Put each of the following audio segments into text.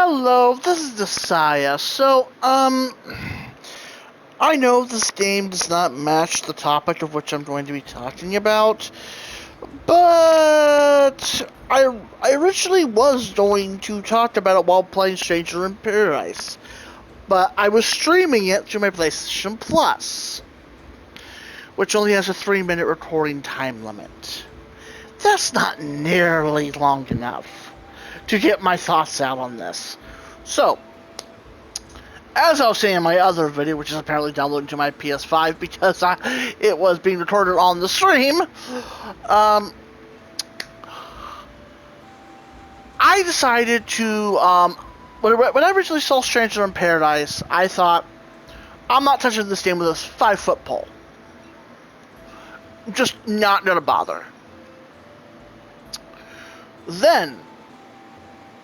Hello, this is Desaya. I know this game does not match the topic of which I'm going to be talking about, but I originally was going to talk about it while playing Stranger in Paradise, but I was streaming it through my PlayStation Plus, which only has a 3-minute recording time limit. That's not nearly long enough to get my thoughts out on this. So, as I was saying in my other video, which is apparently downloaded to my PS5 because it was being recorded on the stream, I decided to, when I originally saw Stranger in Paradise, I thought, I'm not touching this game with a 5-foot pole. Just not gonna bother. Then,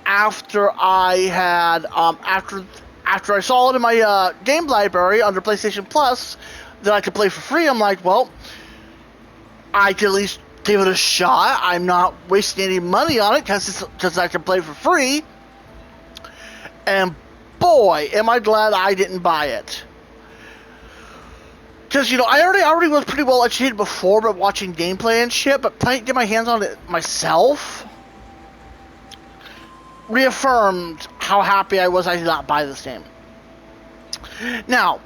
after I had, after I saw it in my game library under PlayStation Plus that I could play for free, I'm like, well, I could at least give it a shot. I'm not wasting any money on it because I can play for free. And boy, am I glad I didn't buy it. Because, I already was pretty well educated before by watching gameplay and shit, but get my hands on it myself reaffirmed how happy I was I did not buy this game. Now,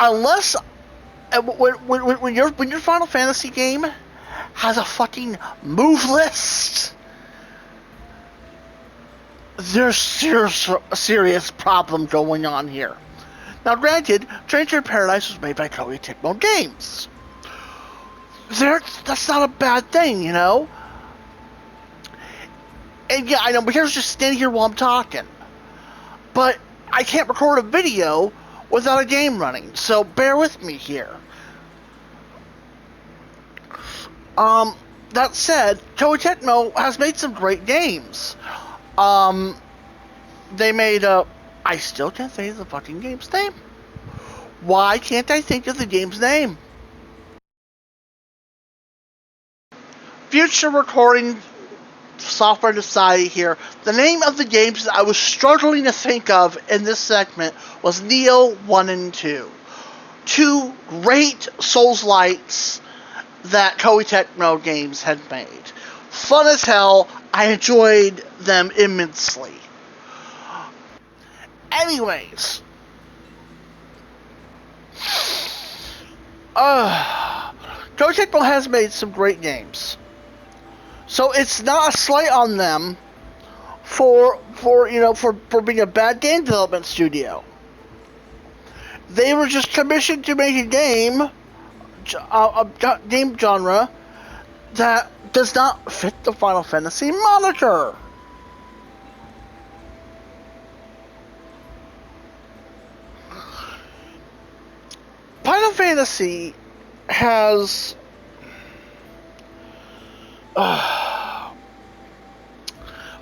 unless when your Final Fantasy game has a fucking move list, there's a serious problem going on here. Now, granted, Stranger in Paradise was made by Koei Tecmo Games. That's not a bad thing, And yeah, I know, but here's just standing here while I'm talking. But I can't record a video without a game running, so bear with me here. That said, Koei Tecmo has made some great games. They made I still can't think of the fucking game's name. Why can't I think of the game's name? Future recording software society here. The name of the games that I was struggling to think of in this segment was Neo 1 and 2. Two great Souls-lights that Koei Tecmo Games had made. Fun as hell. I enjoyed them immensely. Anyways. Koei Tecmo has made some great games. So it's not a slight on them for being a bad game development studio. They were just commissioned to make a game genre that does not fit the Final Fantasy moniker. Final Fantasy has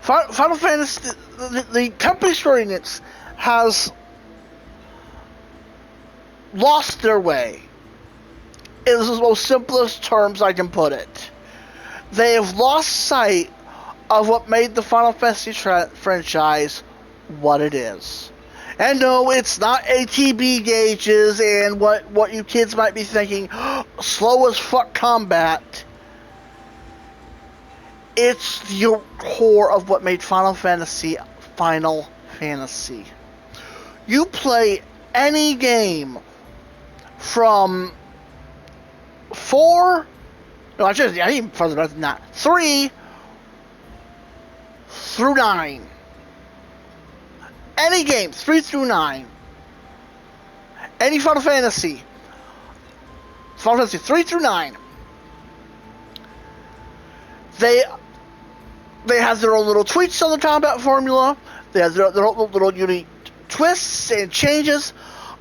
Final Fantasy, the company Square Enix has lost their way. It is the most simplest terms I can put it. They have lost sight of what made the Final Fantasy franchise what it is. And no, it's not ATB gauges and what you kids might be thinking, slow as fuck combat. It's the core of what made Final Fantasy Final Fantasy. You play any game from 4, no, actually, I even further back than that, 3 through 9. Any game, 3 through 9. Any Final Fantasy 3 through 9. They have their own little tweaks on the combat formula. They have their own little unique twists and changes.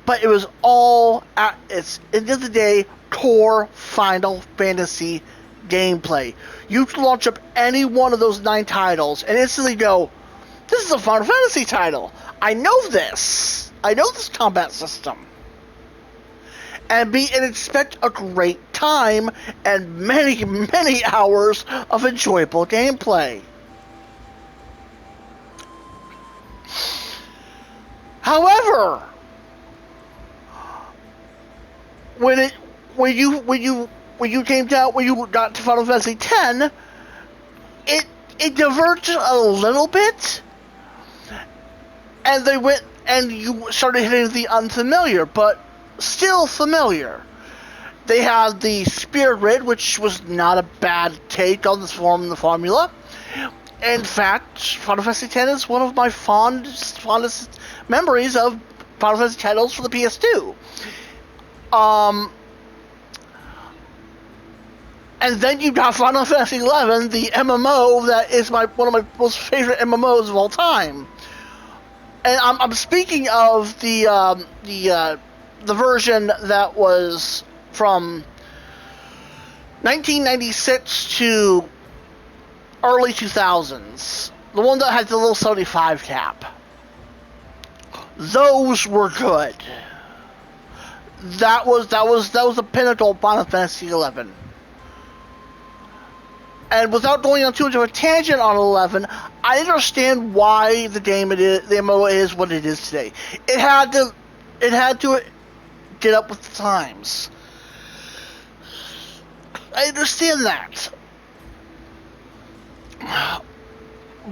But it was all, at its end of the day, core Final Fantasy gameplay. You can launch up any one of those 9 titles and instantly go, this is a Final Fantasy title. I know this. I know this combat system. And expect a great time and many, many hours of enjoyable gameplay. However, when it when you came down when you got to Final Fantasy X, it diverged a little bit, and they went and you started hitting the unfamiliar, but still familiar. They had the Spear Grid, which was not a bad take on this form the formula. In fact, Final Fantasy X is one of my fondest memories of Final Fantasy titles for the PS2. And then you got Final Fantasy XI, the MMO that is one of my most favorite MMOs of all time. And I'm speaking of the version that was from 1996 to early 2000s. The one that had the little 75 cap. Those were good. That was the pinnacle of Final Fantasy XI. And without going on too much of a tangent on 11, I understand why the MMO is what it is today. It had to get up with the times. I understand that.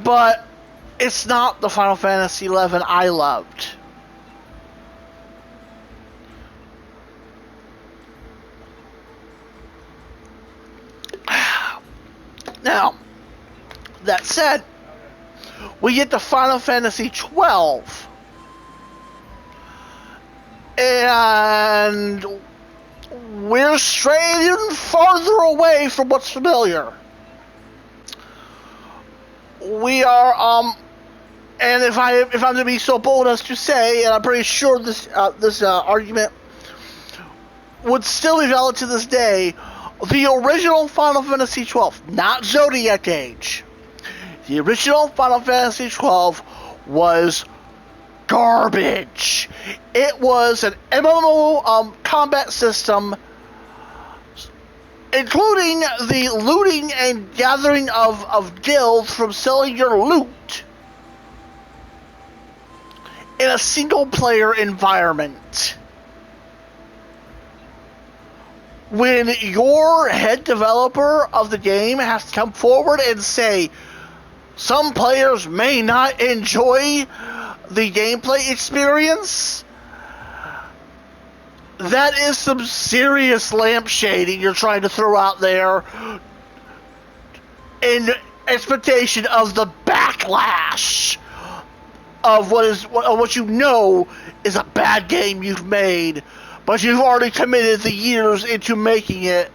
But it's not the Final Fantasy XI I loved. Now, that said, we get to Final Fantasy XII. And we're straying farther away from what's familiar. We are, and if I'm to be so bold as to say, and I'm pretty sure this argument would still be valid to this day, the original Final Fantasy XII, not Zodiac Age, the original Final Fantasy XII was garbage. It was an MMO combat system, including the looting and gathering of guilds from selling your loot in a single-player environment. When your head developer of the game has to come forward and say, some players may not enjoy the gameplay experience, that is some serious lampshading you're trying to throw out there in expectation of the backlash of what you know is a bad game you've made, but you've already committed the years into making it,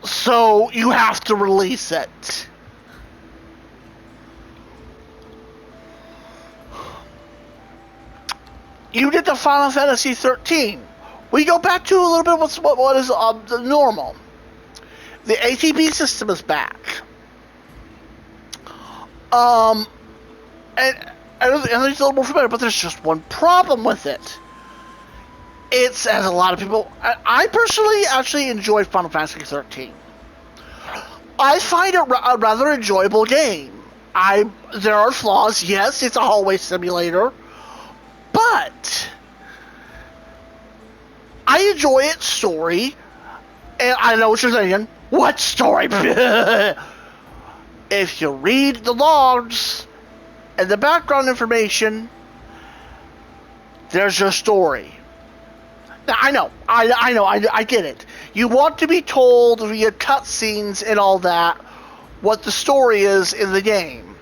so you have to release it. You did the Final Fantasy 13. We go back to a little bit what is the normal. The ATB system is back. And it's a little more familiar, but there's just one problem with it. It's, as a lot of people, I personally actually enjoy Final Fantasy 13. I find it a rather enjoyable game. There are flaws, yes, it's a hallway simulator, but I enjoy its story, and I know what you're saying. What story? If you read the logs and the background information, there's your story. Now, I get it. You want to be told via cutscenes and all that what the story is in the game.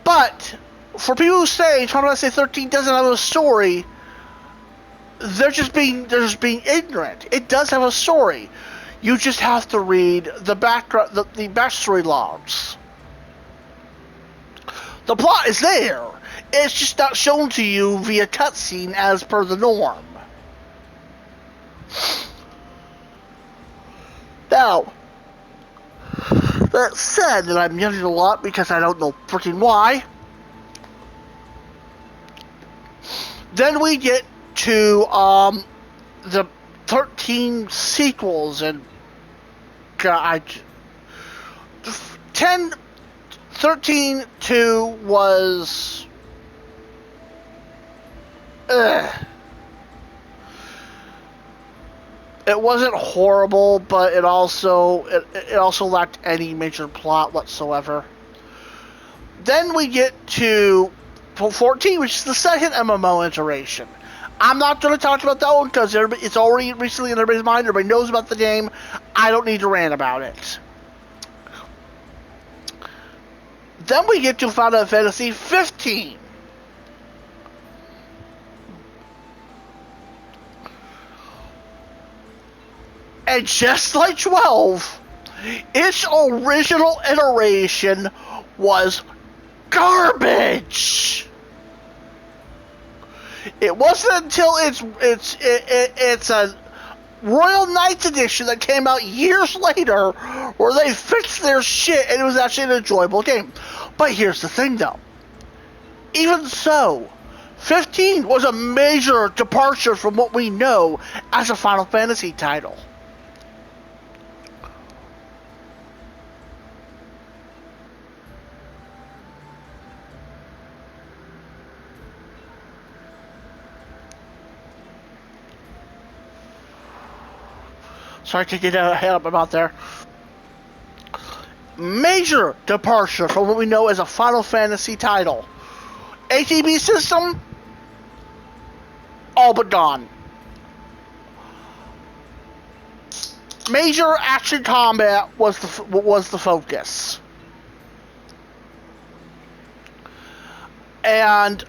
But for people who say Final Fantasy 13 doesn't have a story, they're just being ignorant. It does have a story. You just have to read the background, the backstory logs. The plot is there. It's just not shown to you via cutscene as per the norm. Now, that said, and I'm yelling a lot because I don't know freaking why, then we get to the 13 sequels, and 13-2 was ugh. It wasn't horrible, but it also lacked any major plot whatsoever. Then we get to 14, which is the second MMO iteration. I'm not going to talk about that one because it's already recently in everybody's mind. Everybody knows about the game. I don't need to rant about it. Then we get to Final Fantasy 15. And just like 12, its original iteration was garbage. It wasn't until it's a Royal Knights edition that came out years later where they fixed their shit and it was actually an enjoyable game. But here's the thing though. Even so, 15 was a major departure from what we know as a Final Fantasy title. Sorry to get ahead up about there. Major departure from what we know as a Final Fantasy title. ATB system, all but gone. Major action combat was the focus. And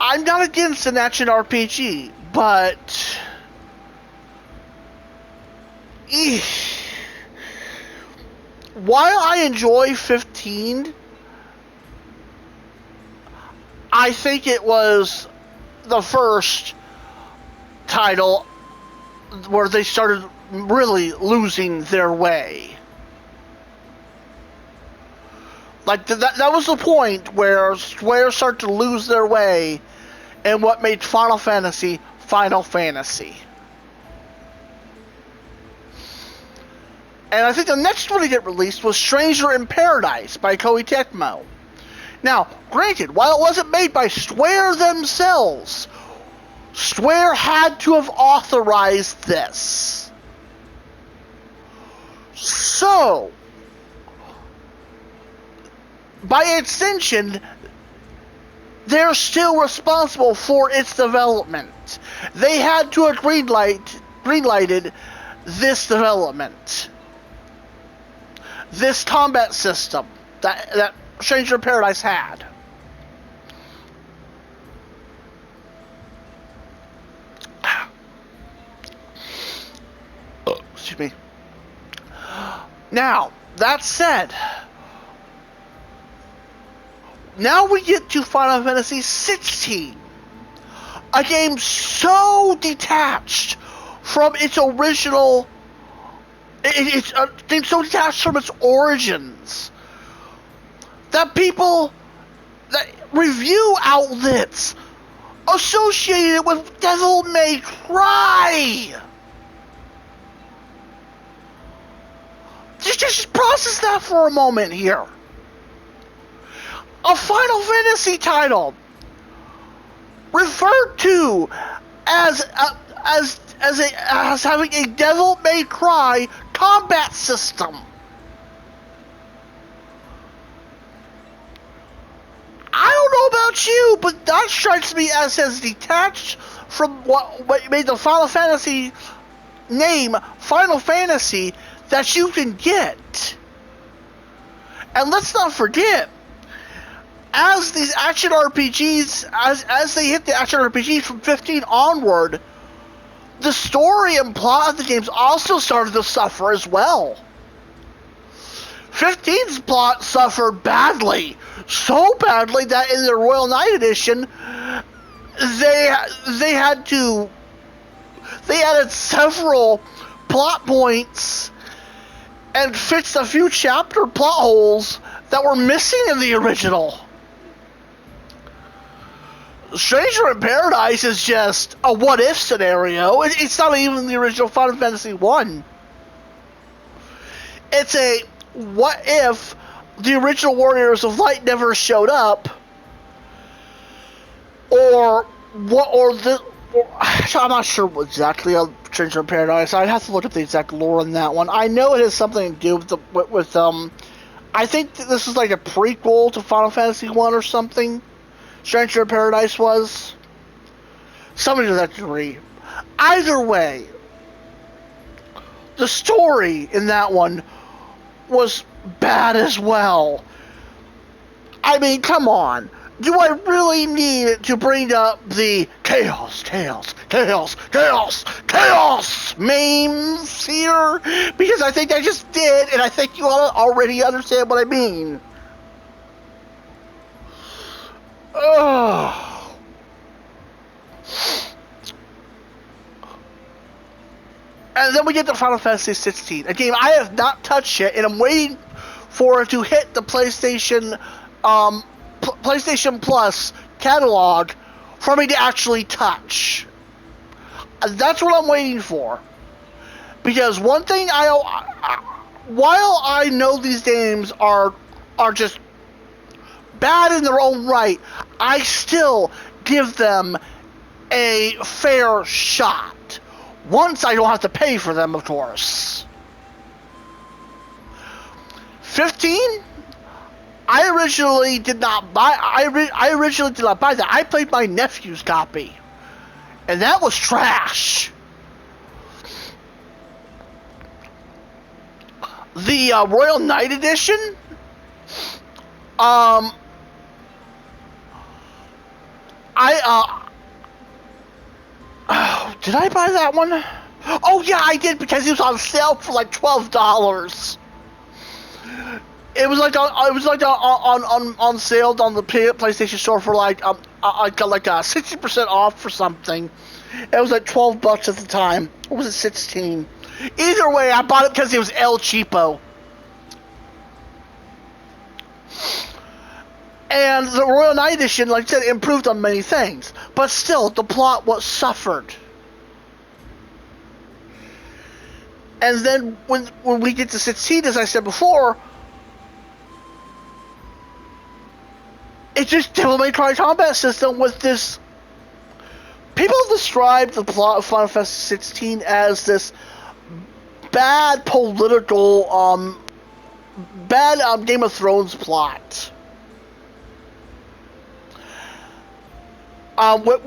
I'm not against an action RPG, but while I enjoy 15, I think it was the first title where they started really losing their way. Like, that was the point where Square started to lose their way and what made Final Fantasy Final Fantasy. And I think the next one to get released was Stranger in Paradise by Koei Tecmo. Now, granted, while it wasn't made by Square themselves, Square had to have authorized this. So, by extension, they're still responsible for its development. They had to have greenlighted this development. This combat system that Stranger in Paradise had. Excuse me. Now, that said, now we get to Final Fantasy 16. A game so detached from its original... It's a game so detached from its origins that review outlets associate it with Devil May Cry. Just process that for a moment here. A Final Fantasy title referred to as having a Devil May Cry combat system. I don't know about you, but that strikes me as detached from what made the Final Fantasy name Final Fantasy that you can get. And let's not forget, as these action RPGs, as they hit the action RPGs from 15 onward, the story and plot of the games also started to suffer as well. 15's plot suffered badly. So badly that in the Royal Knight edition, they added several plot points and fixed a few chapter plot holes that were missing in the original. Stranger in Paradise is just a what-if scenario. It's not even the original Final Fantasy 1. It's a what-if the original Warriors of Light never showed up, or what, or the. I'm not sure exactly on Stranger in Paradise. I'd have to look at the exact lore in that one. I know it has something to do with I think this is like a prequel to Final Fantasy 1 or something. Stranger in Paradise was something to that degree. Either way, the story in that one was bad as well. I mean, come on. Do I really need to bring up the chaos memes here? Because I think I just did, and I think you all already understand what I mean. Oh. And then we get to Final Fantasy 16, a game I have not touched yet, and I'm waiting for it to hit the PlayStation Plus catalog for me to actually touch. That's what I'm waiting for. Because one thing while I know these games are just bad in their own right, I still give them a fair shot. Once I don't have to pay for them, of course. 15? I originally did not buy. I originally did not buy that. I played my nephew's copy, and that was trash. The Royal Knight Edition. Did I buy that one? Oh yeah, I did, because it was on sale for like $12. It was like on sale on the PlayStation Store for like 60% off for something. It was like $12 at the time. Or was it 16? Either way, I bought it because it was El Cheapo. And the Royal Knight Edition, like I said, improved on many things, but still, the plot was suffered. And then when we get to 16, as I said before, it's just Devil May Cry combat system with this. People describe the plot of Final Fantasy 16 as this bad political, bad Game of Thrones plot. With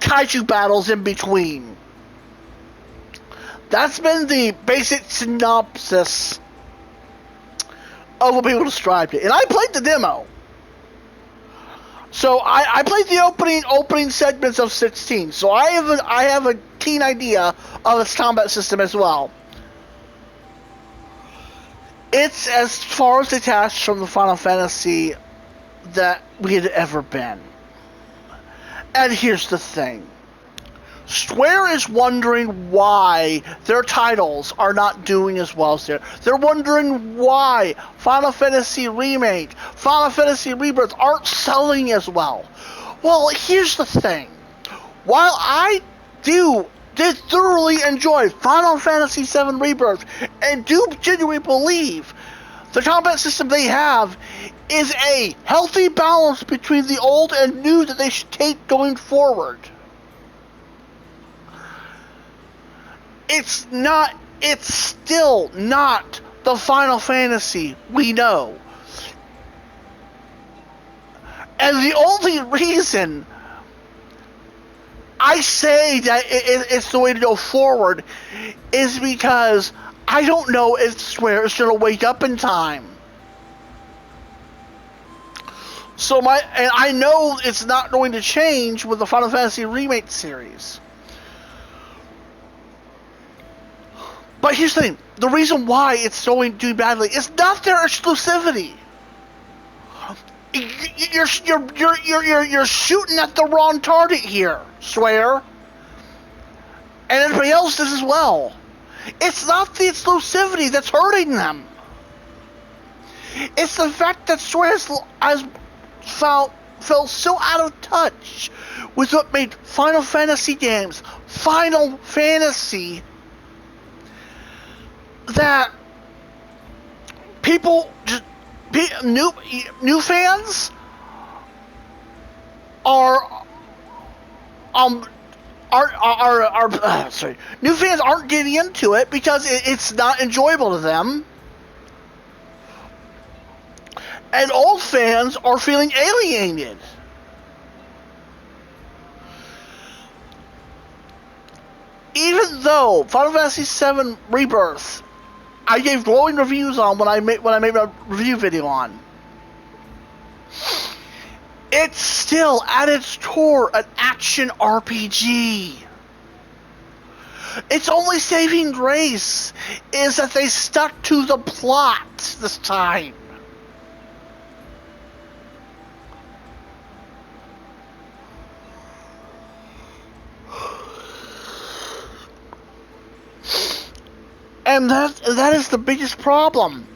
kaiju battles in between. That's been the basic synopsis of what people described it. And I played the demo. So I played the opening segments of 16. So I have a keen idea of its combat system as well. It's as far as detached from the Final Fantasy that we had ever been. And here's the thing. Square is wondering why their titles are not doing as well as they're wondering why Final Fantasy Remake, Final Fantasy Rebirth aren't selling as well. Well, here's the thing. While I did thoroughly enjoy Final Fantasy VII Rebirth and do genuinely believe the combat system they have is a healthy balance between the old and new that they should take going forward. It's still not the Final Fantasy we know. And the only reason I say that it's the way to go forward is because I don't know if Square is going to wake up in time. And I know it's not going to change with the Final Fantasy Remake series. But here's the thing: the reason why it's going to do badly is not their exclusivity. You're shooting at the wrong target here, Square, and everybody else does as well. It's not the exclusivity that's hurting them. It's the fact that Square has felt so out of touch with what made Final Fantasy games Final Fantasy that people just new fans are sorry, new fans aren't getting into it because it's not enjoyable to them, and old fans are feeling alienated. Even though Final Fantasy VII Rebirth, I gave glowing reviews on when I made my review video on, it's still at its core an action RPG. Its only saving grace is that they stuck to the plot this time. And that is the biggest problem.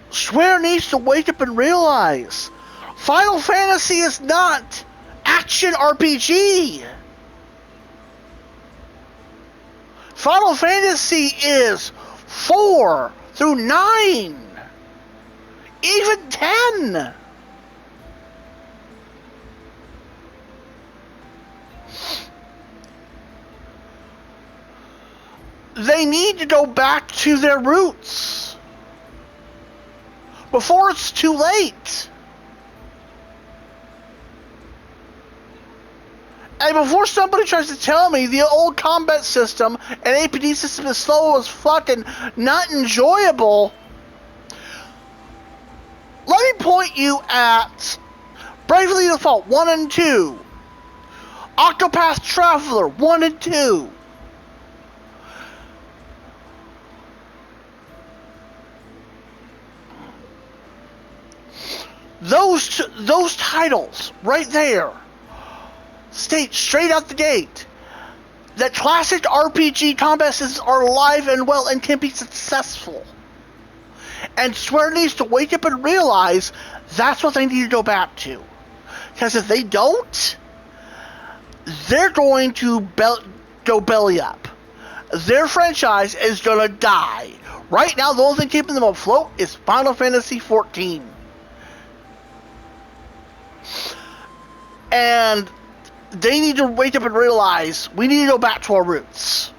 Square needs to wake up and realize Final Fantasy is not action RPG. Final Fantasy is 4 through 9, even 10. They need to go back to their roots before it's too late. And before somebody tries to tell me the old combat system and APD system is slow as fucking not enjoyable, let me point you at Bravely Default 1 and 2, Octopath Traveler 1 and 2. Those titles right there state straight out the gate that classic RPG combat systems are alive and well and can be successful. And Square needs to wake up and realize that's what they need to go back to. Because if they don't, they're going to go belly up. Their franchise is going to die. Right now, the only thing keeping them afloat is Final Fantasy XIV. And they need to wake up and realize we need to go back to our roots.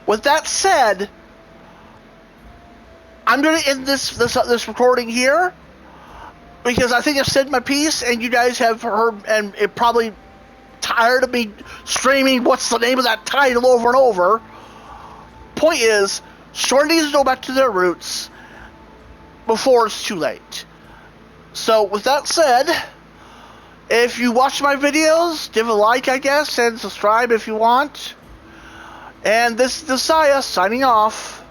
With that said, I'm going to end this recording here because I think I've said my piece, and you guys have heard and it probably tired of me screaming what's the name of that title over and over. Point is, Square needs to go back to their roots before it's too late. So with that said, if you watch my videos, give a like, I guess, and subscribe if you want. And this is Desire signing off.